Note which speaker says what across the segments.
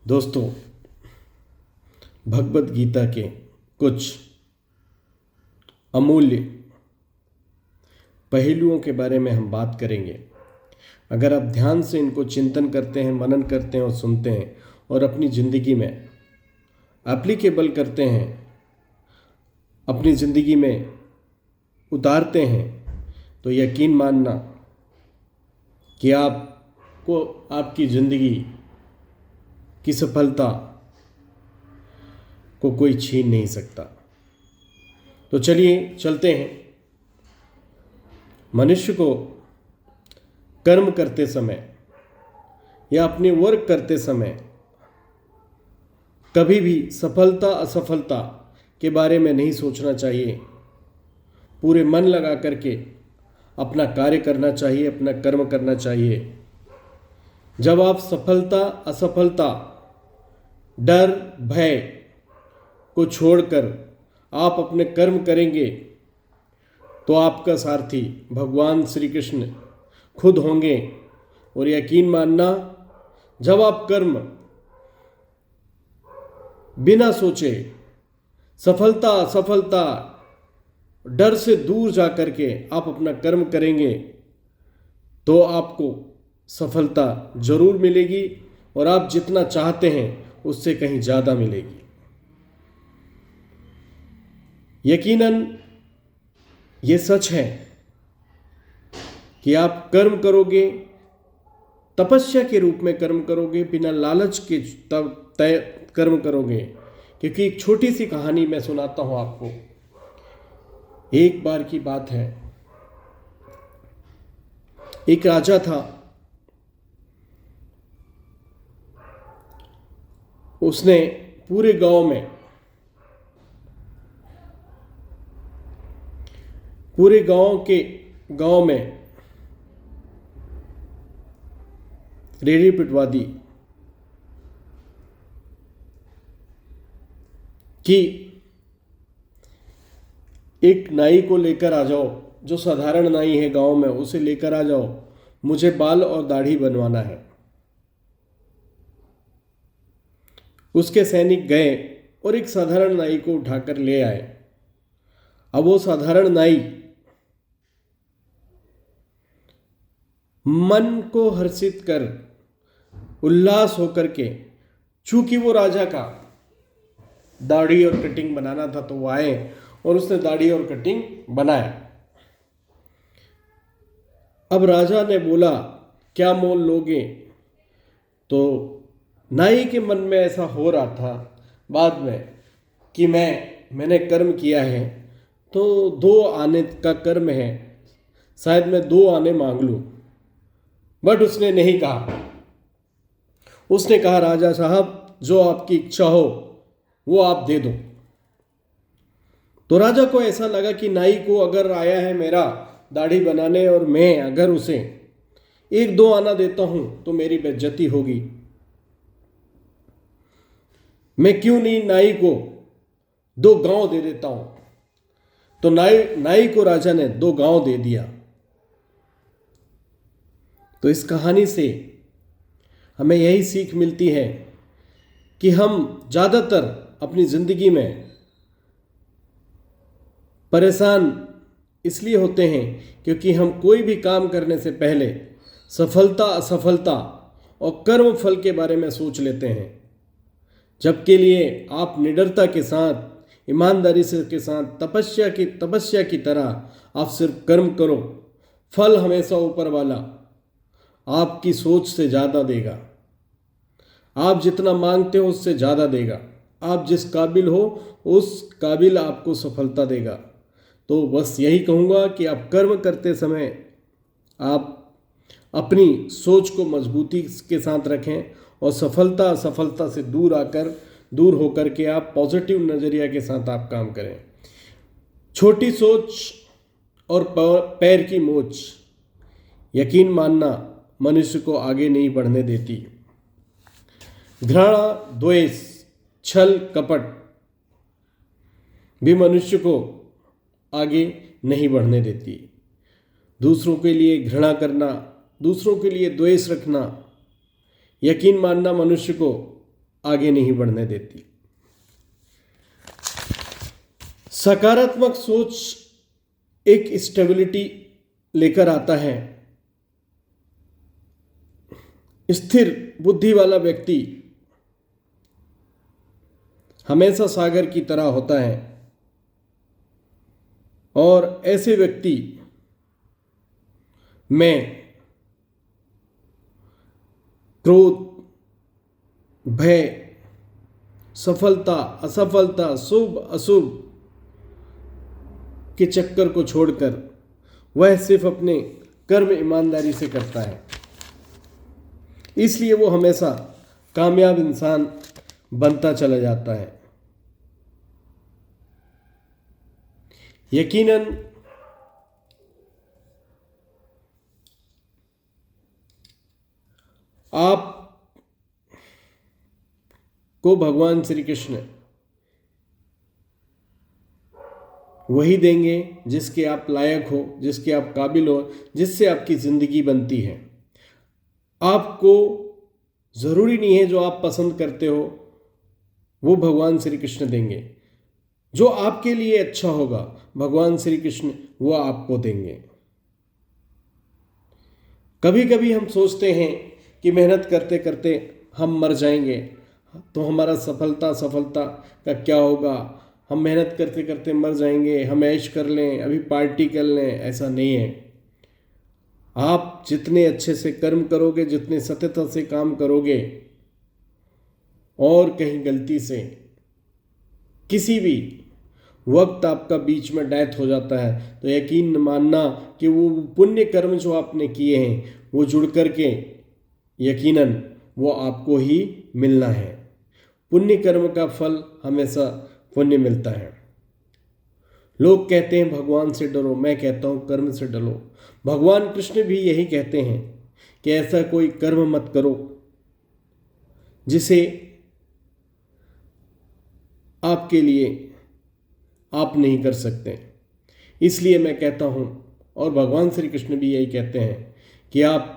Speaker 1: दोस्तों, भगवत गीता के कुछ अमूल्य पहलुओं के बारे में हम बात करेंगे। अगर आप ध्यान से इनको चिंतन करते हैं, मनन करते हैं और सुनते हैं और अपनी ज़िंदगी में एप्लीकेबल करते हैं, अपनी ज़िंदगी में उतारते हैं, तो यकीन मानना कि आपको आपकी ज़िंदगी की सफलता को कोई छीन नहीं सकता। तो चलिए चलते हैं। मनुष्य को कर्म करते समय या अपने वर्क करते समय कभी भी सफलता असफलता के बारे में नहीं सोचना चाहिए। पूरे मन लगा करके अपना कार्य करना चाहिए, अपना कर्म करना चाहिए। जब आप सफलता असफलता, डर भय को छोड़कर आप अपने कर्म करेंगे तो आपका सारथी भगवान श्री कृष्ण खुद होंगे। और यकीन मानना, जब आप कर्म बिना सोचे सफलता असफलता डर से दूर जा करके आप अपना कर्म करेंगे तो आपको सफलता जरूर मिलेगी और आप जितना चाहते हैं उससे कहीं ज़्यादा मिलेगी। यकीनन ये सच है कि आप कर्म करोगे, तपस्या के रूप में कर्म करोगे, बिना लालच के तय कर्म करोगे। क्योंकि एक छोटी सी कहानी मैं सुनाता हूँ आपको। एक बार की बात है, एक राजा था। उसने पूरे गांव में रेहड़ी पिटवा दी कि एक नाई को लेकर आ जाओ, जो साधारण नाई है गांव में, उसे लेकर आ जाओ, मुझे बाल और दाढ़ी बनवाना है। उसके सैनिक गए और एक साधारण नाई को उठाकर ले आए। अब वो साधारण नाई मन को हर्षित कर, उल्लास होकर के, चूंकि वो राजा का दाढ़ी और कटिंग बनाना था, तो वो आए और उसने दाढ़ी और कटिंग बनाया। अब राजा ने बोला, क्या मोल लोगे? तो नाई के मन में ऐसा हो रहा था बाद में कि मैंने कर्म किया है तो 2 आने का कर्म है, शायद मैं 2 आने मांग लूं। बट उसने नहीं कहा। उसने कहा, राजा साहब, जो आपकी इच्छा हो वो आप दे दो। तो राजा को ऐसा लगा कि नाई को अगर आया है मेरा दाढ़ी बनाने और मैं अगर उसे 1-2 आना देता हूं तो मेरी बेइज्जती होगी। मैं क्यों नहीं नाई को 2 गांव दे देता हूं। तो नाई को राजा ने 2 गांव दे दिया। तो इस कहानी से हमें यही सीख मिलती है कि हम ज़्यादातर अपनी ज़िंदगी में परेशान इसलिए होते हैं क्योंकि हम कोई भी काम करने से पहले सफलता असफलता और कर्म फल के बारे में सोच लेते हैं। जबकि लिए आप निडरता के साथ, ईमानदारी से के साथ, तपस्या की तरह आप सिर्फ कर्म करो। फल हमेशा ऊपर वाला आपकी सोच से ज़्यादा देगा। आप जितना मांगते हो उससे ज़्यादा देगा। आप जिस काबिल हो उस काबिल आपको सफलता देगा। तो बस यही कहूँगा कि आप कर्म करते समय आप अपनी सोच को मजबूती के साथ रखें और सफलता असफलता से दूर होकर के आप पॉजिटिव नज़रिया के साथ आप काम करें। छोटी सोच और पैर की मोच, यकीन मानना, मनुष्य को आगे नहीं बढ़ने देती। घृणा, द्वेष, छल, कपट भी मनुष्य को आगे नहीं बढ़ने देती। दूसरों के लिए घृणा करना, दूसरों के लिए द्वेष रखना, यकीन मानना, मनुष्य को आगे नहीं बढ़ने देती। सकारात्मक सोच एक स्टेबिलिटी लेकर आता है। स्थिर बुद्धि वाला व्यक्ति हमेशा सागर की तरह होता है और ऐसे व्यक्ति में क्रोध, भय, सफलता, असफलता, शुभ अशुभ के चक्कर को छोड़कर वह सिर्फ अपने कर्म ईमानदारी से करता है। इसलिए वो हमेशा कामयाब इंसान बनता चला जाता है। यकीनन आप को भगवान श्री कृष्ण वही देंगे जिसके आप लायक हो, जिसके आप काबिल हो, जिससे आपकी ज़िंदगी बनती है। आपको ज़रूरी नहीं है जो आप पसंद करते हो वो भगवान श्री कृष्ण देंगे। जो आपके लिए अच्छा होगा भगवान श्री कृष्ण वो आपको देंगे। कभी कभी हम सोचते हैं कि मेहनत करते करते हम मर जाएंगे तो हमारा सफलता का क्या होगा, हम मेहनत करते करते मर जाएंगे, हम ऐश कर लें, अभी पार्टी कर लें। ऐसा नहीं है। आप जितने अच्छे से कर्म करोगे, जितने सत्यता से काम करोगे और कहीं गलती से किसी भी वक्त आपका बीच में डेथ हो जाता है तो यकीन मानना कि वो पुण्य कर्म जो आपने किए हैं वो जुड़ करके यकीनन वो आपको ही मिलना है। पुण्य कर्म का फल हमेशा पुण्य मिलता है। लोग कहते हैं भगवान से डरो, मैं कहता हूँ कर्म से डरो। भगवान कृष्ण भी यही कहते हैं कि ऐसा कोई कर्म मत करो जिसे आपके लिए आप नहीं कर सकते। इसलिए मैं कहता हूँ और भगवान श्री कृष्ण भी यही कहते हैं कि आप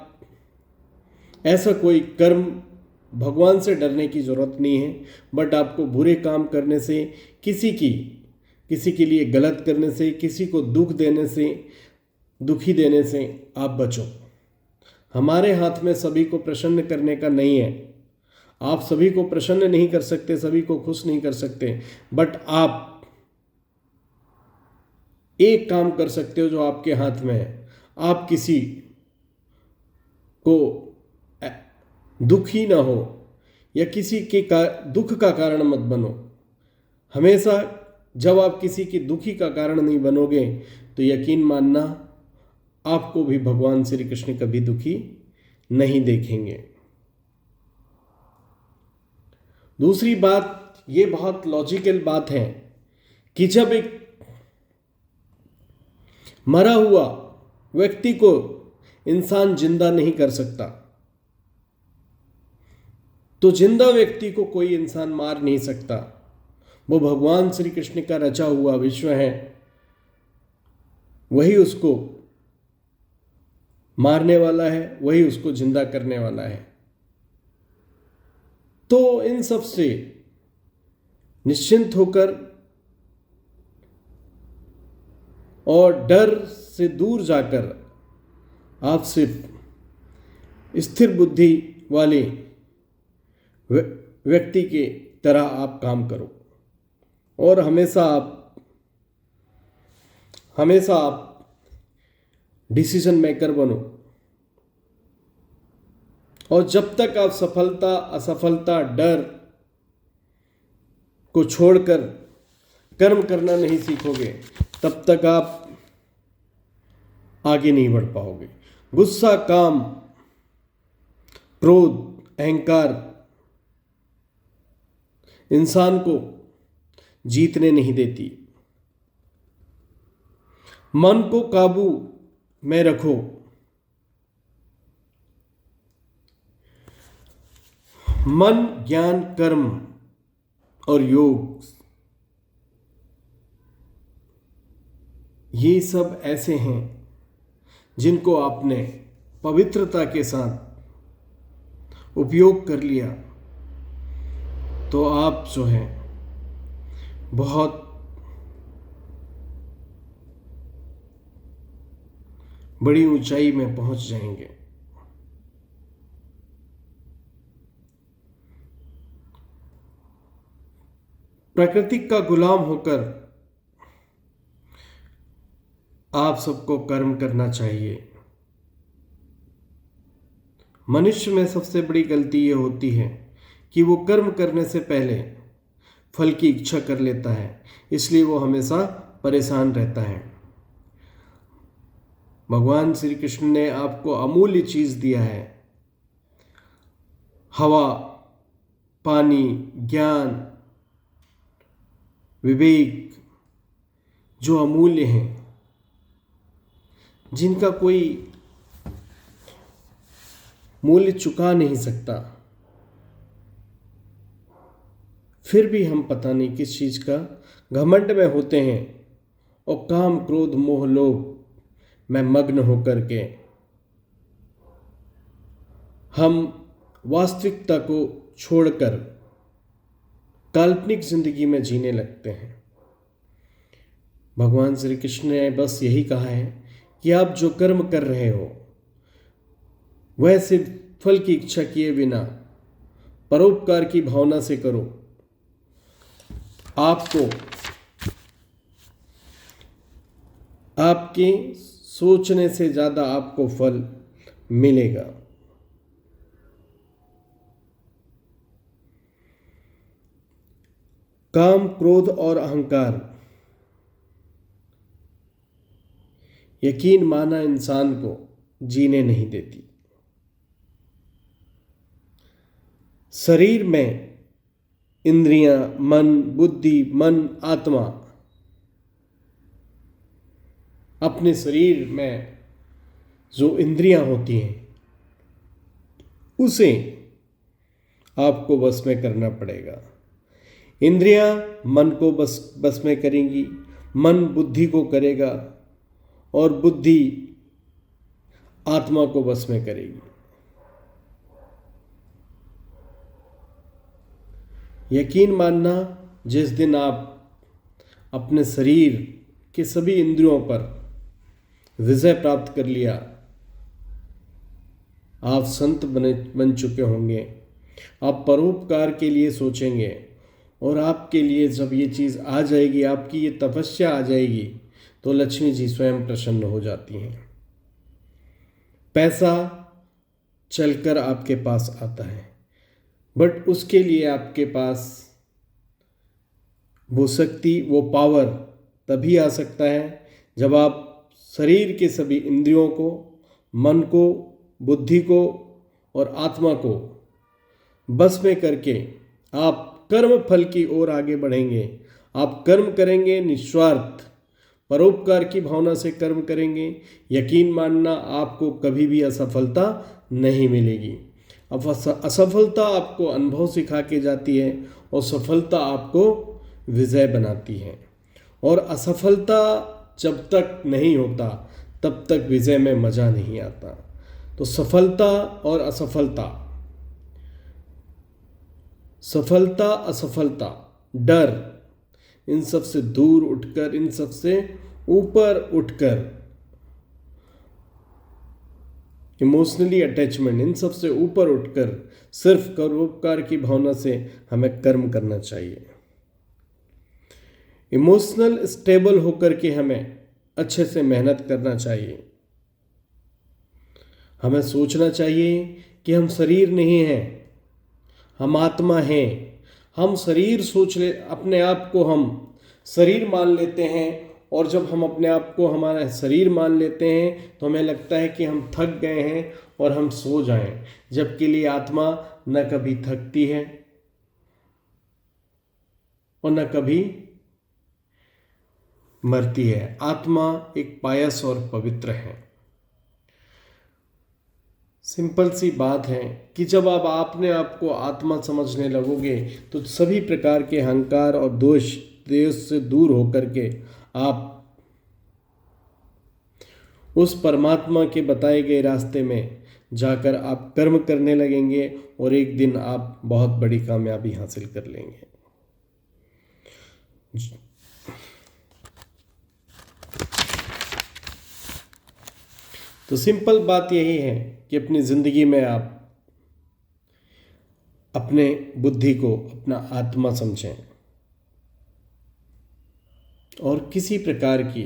Speaker 1: ऐसा कोई कर्म, भगवान से डरने की ज़रूरत नहीं है, बट आपको बुरे काम करने से, किसी के लिए गलत करने से, किसी को दुख देने से, दुखी देने से आप बचो। हमारे हाथ में सभी को प्रसन्न करने का नहीं है। आप सभी को प्रसन्न नहीं कर सकते, सभी को खुश नहीं कर सकते, बट आप एक काम कर सकते हो जो आपके हाथ में है। आप किसी को दुखी ना हो या किसी के दुख का कारण मत बनो। हमेशा जब आप किसी की दुखी का कारण नहीं बनोगे तो यकीन मानना आपको भी भगवान श्री कृष्ण कभी दुखी नहीं देखेंगे। दूसरी बात, ये बहुत लॉजिकल बात है कि जब एक मरा हुआ व्यक्ति को इंसान जिंदा नहीं कर सकता तो जिंदा व्यक्ति को कोई इंसान मार नहीं सकता। वो भगवान श्री कृष्ण का रचा हुआ विश्व है, वही उसको मारने वाला है, वही उसको जिंदा करने वाला है। तो इन सब से निश्चिंत होकर और डर से दूर जाकर आप सिर्फ स्थिर बुद्धि वाले व्यक्ति के तरह आप काम करो और हमेशा आप डिसीजन मेकर बनो। और जब तक आप सफलता, असफलता, डर को छोड़कर कर्म करना नहीं सीखोगे तब तक आप आगे नहीं बढ़ पाओगे। गुस्सा, काम, क्रोध, अहंकार इंसान को जीतने नहीं देती। मन को काबू में रखो। मन, ज्ञान, कर्म और योग ये सब ऐसे हैं जिनको आपने पवित्रता के साथ उपयोग कर लिया तो आप जो है बहुत बड़ी ऊंचाई में पहुंच जाएंगे। प्रकृति का गुलाम होकर आप सबको कर्म करना चाहिए। मनुष्य में सबसे बड़ी गलती ये होती है कि वो कर्म करने से पहले फल की इच्छा कर लेता है, इसलिए वो हमेशा परेशान रहता है। भगवान श्री कृष्ण ने आपको अमूल्य चीज दिया है, हवा, पानी, ज्ञान, विवेक, जो अमूल्य हैं, जिनका कोई मूल्य चुका नहीं सकता। फिर भी हम पता नहीं किस चीज का घमंड में होते हैं और काम, क्रोध, मोह, लोभ में मग्न होकर के हम वास्तविकता को छोड़कर काल्पनिक जिंदगी में जीने लगते हैं। भगवान श्री कृष्ण ने बस यही कहा है कि आप जो कर्म कर रहे हो वह सिर्फ फल की इच्छा किए बिना परोपकार की भावना से करो। आपको आपके सोचने से ज्यादा आपको फल मिलेगा। काम, क्रोध और अहंकार यकीन माना इंसान को जीने नहीं देती। शरीर में इंद्रियां, मन, बुद्धि, मन, आत्मा, अपने शरीर में जो इंद्रियां होती हैं उसे आपको बस में करना पड़ेगा। इंद्रियां मन को बस में करेंगी, मन बुद्धि को करेगा और बुद्धि आत्मा को बस में करेगी। यकीन मानना, जिस दिन आप अपने शरीर के सभी इंद्रियों पर विजय प्राप्त कर लिया, आप संत बन चुके होंगे। आप परोपकार के लिए सोचेंगे और आपके लिए जब ये चीज़ आ जाएगी, आपकी ये तपस्या आ जाएगी, तो लक्ष्मी जी स्वयं प्रसन्न हो जाती हैं। पैसा चलकर आपके पास आता है, बट उसके लिए आपके पास वो शक्ति, वो पावर तभी आ सकता है जब आप शरीर के सभी इंद्रियों को, मन को, बुद्धि को और आत्मा को बस में करके आप कर्म फल की ओर आगे बढ़ेंगे। आप कर्म करेंगे निस्वार्थ, परोपकार की भावना से कर्म करेंगे। यकीन मानना, आपको कभी भी असफलता नहीं मिलेगी। अब असफलता आपको अनुभव सिखा के जाती है और सफलता आपको विजय बनाती है। और असफलता जब तक नहीं होता तब तक विजय में मजा नहीं आता। तो सफलता और असफलता, सफलता, असफलता, डर, इन सब से दूर उठकर, इन सब से ऊपर उठकर, इमोशनली अटैचमेंट, इन सब से ऊपर उठकर सिर्फ परोपकार की भावना से हमें कर्म करना चाहिए। इमोशनल स्टेबल होकर के हमें अच्छे से मेहनत करना चाहिए। हमें सोचना चाहिए कि हम शरीर नहीं हैं, हम आत्मा हैं। हम शरीर सोच ले, अपने आप को हम शरीर मान लेते हैं, और जब हम अपने आप को हमारा शरीर मान लेते हैं तो हमें लगता है कि हम थक गए हैं और हम सो जाएं, जबकि लिए आत्मा न कभी थकती है और न कभी मरती है। आत्मा एक पायस और पवित्र है। सिंपल सी बात है कि जब आप अपने आप को आत्मा समझने लगोगे तो सभी प्रकार के अहंकार और दोष से दूर होकर के आप उस परमात्मा के बताए गए रास्ते में जाकर आप कर्म करने लगेंगे और एक दिन आप बहुत बड़ी कामयाबी हासिल कर लेंगे। तो सिंपल बात यही है कि अपनी ज़िंदगी में आप अपने बुद्धि को अपना आत्मा समझें और किसी प्रकार की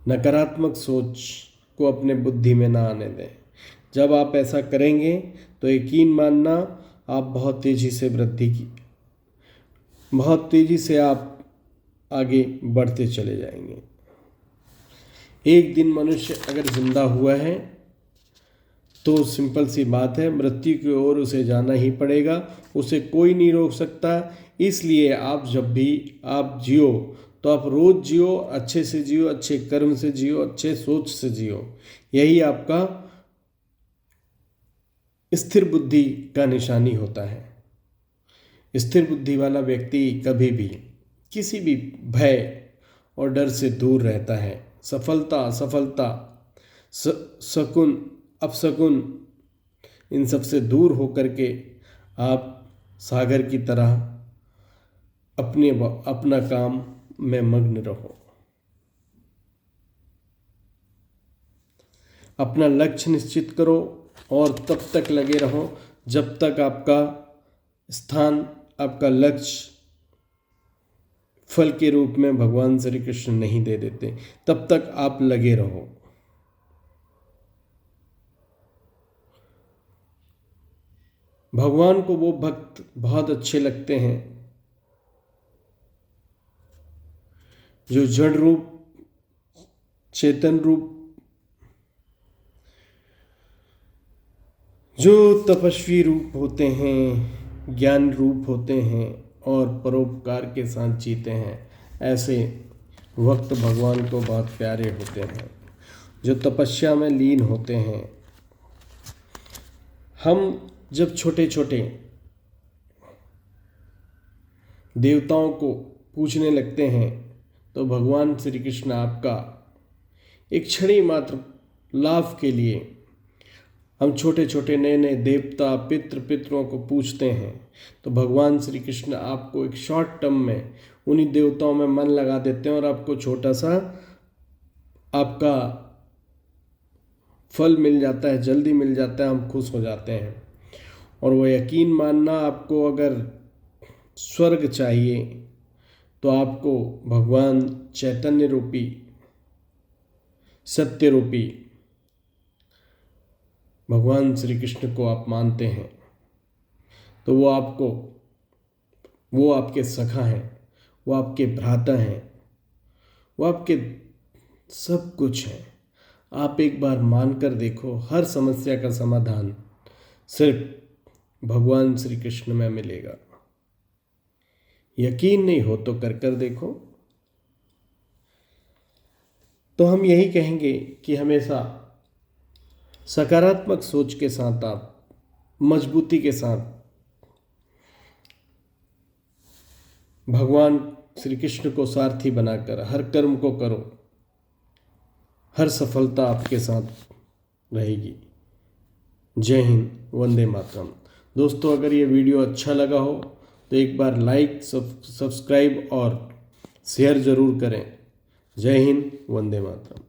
Speaker 1: नकारात्मक सोच को अपने बुद्धि में ना आने दें। जब आप ऐसा करेंगे तो यकीन मानना आप बहुत तेज़ी से आप आगे बढ़ते चले जाएंगे। एक दिन मनुष्य अगर जिंदा हुआ है तो सिंपल सी बात है, मृत्यु की ओर उसे जाना ही पड़ेगा, उसे कोई नहीं रोक सकता। इसलिए आप जब भी आप जियो तो आप रोज़ जियो, अच्छे से जियो, अच्छे कर्म से जियो, अच्छे सोच से जियो। यही आपका स्थिर बुद्धि का निशानी होता है। स्थिर बुद्धि वाला व्यक्ति कभी भी किसी भी भय और डर से दूर रहता है। सफलता असफलता, शकुन अपशकुन, इन सब से दूर होकर के आप सागर की तरह अपना काम में मग्न रहो। अपना लक्ष्य निश्चित करो और तब तक लगे रहो जब तक आपका स्थान, आपका लक्ष्य फल के रूप में भगवान श्री कृष्ण नहीं दे देते, तब तक आप लगे रहो। भगवान को वो भक्त बहुत अच्छे लगते हैं जो जड़ रूप, चेतन रूप, जो तपस्वी रूप होते हैं, ज्ञान रूप होते हैं और परोपकार के साथ जीते हैं। ऐसे वक्त भगवान को बहुत प्यारे होते हैं, जो तपस्या में लीन होते हैं। हम जब छोटे छोटे देवताओं को पूजने लगते हैं तो भगवान श्री कृष्ण आपका एक क्षणी मात्र लाभ के लिए, हम छोटे छोटे नए नए देवता पितरों को पूछते हैं तो भगवान श्री कृष्ण आपको एक शॉर्ट टर्म में उन्हीं देवताओं में मन लगा देते हैं और आपको छोटा सा आपका फल मिल जाता है, जल्दी मिल जाता है, हम खुश हो जाते हैं। और वो यकीन मानना, आपको अगर स्वर्ग चाहिए तो आपको भगवान चैतन्य रूपी, सत्य रूपी भगवान श्री कृष्ण को आप मानते हैं तो वो आपके सखा हैं, वो आपके भ्राता हैं, वो आपके सब कुछ हैं। आप एक बार मान कर देखो, हर समस्या का समाधान सिर्फ भगवान श्री कृष्ण में मिलेगा। यकीन नहीं हो तो कर देखो। तो हम यही कहेंगे कि हमेशा सकारात्मक सोच के साथ आप मजबूती के साथ भगवान श्री कृष्ण को सारथी बनाकर हर कर्म को करो, हर सफलता आपके साथ रहेगी। जय हिंद, वंदे मातरम। दोस्तों, अगर ये वीडियो अच्छा लगा हो तो एक बार लाइक, सब्सक्राइब और शेयर ज़रूर करें। जय हिंद, वंदे मातरम।